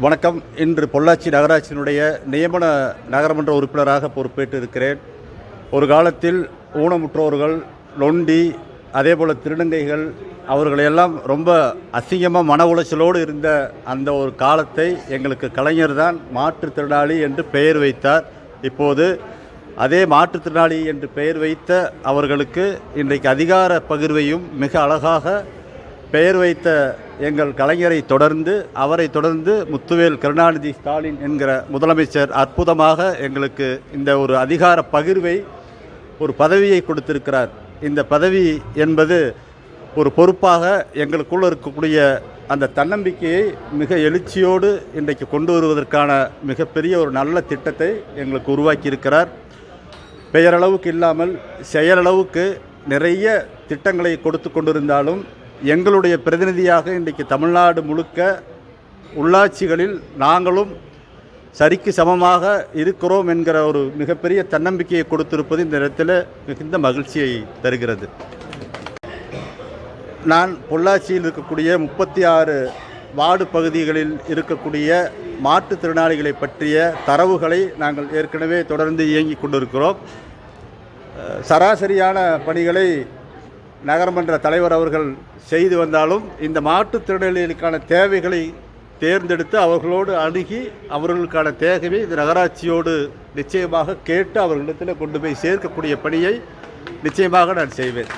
வணக்கம். இன்று பொள்ளாச்சி நகராட்சியினுடைய நியமன நகரமன்ற உறுப்பினராக பொறுப்பேற்று இருக்கிறேன். ஒரு காலத்தில் ஊனமுற்றோர்கள், நொண்டி, அதேபோல் திருநங்கைகள் அவர்களையெல்லாம் ரொம்ப அசிங்கமாக மன உளைச்சலோடு இருந்த அந்த ஒரு காலத்தை எங்களுக்கு கலைஞர் தான் மாற்றுத்திறனாளி என்று பெயர் வைத்தார். இப்போது அதே மாற்றுத்திறனாளி என்று பெயர் வைத்த அவர்களுக்கு இன்றைக்கு அதிகார பகிர்வையும் மிக அழகாக பெயர் வைத்த எங்கள் கலைஞரை தொடர்ந்து அவரை தொடர்ந்து முத்துவேல் கருணாநிதி ஸ்டாலின் என்கிற முதலமைச்சர் அற்புதமாக எங்களுக்கு இந்த ஒரு அதிகார பகிர்வை, ஒரு பதவியை கொடுத்திருக்கிறார். இந்த பதவி என்பது ஒரு பொறுப்பாக எங்களுக்குள் இருக்கக்கூடிய அந்த தன்னம்பிக்கையை மிக எழுச்சியோடு இன்றைக்கு கொண்டு வருவதற்கான மிகப்பெரிய ஒரு நல்ல திட்டத்தை எங்களுக்கு உருவாக்கியிருக்கிறார். பெயரளவுக்கு இல்லாமல் செயலளவுக்கு நிறைய திட்டங்களை கொடுத்து கொண்டிருந்தாலும் எங்களுடைய பிரதிநிதியாக இன்றைக்கு தமிழ்நாடு முழுக்க உள்ளாட்சிகளில் நாங்களும் சரிக்கு சமமாக இருக்கிறோம் என்கிற ஒரு மிகப்பெரிய தன்னம்பிக்கையை கொடுத்திருப்பது இந்த இடத்தில் மிகுந்த மகிழ்ச்சியை தருகிறது. நான் பொள்ளாச்சியில் இருக்கக்கூடிய 36 வார்டு பகுதிகளில் இருக்கக்கூடிய மாற்றுத்திறனாளிகளை பற்றிய தரவுகளை நாங்கள் ஏற்கனவே தொடர்ந்து இயங்கிக் கொண்டிருக்கிறோம். சராசரியான பணிகளை நகரமன்ற தலைவர் அவர்கள் செய்து வந்தாலும் இந்த மாற்றுத்திறனாளிகளுக்கான தேவைகளை தேர்ந்தெடுத்து அவர்களோடு அணுகி அவர்களுக்கான தேவையை இந்த நகராட்சியோடு நிச்சயமாக கேட்டு அவர்களிடத்தில் கொண்டு போய் சேர்க்கக்கூடிய பணியை நிச்சயமாக நான் செய்வேன்.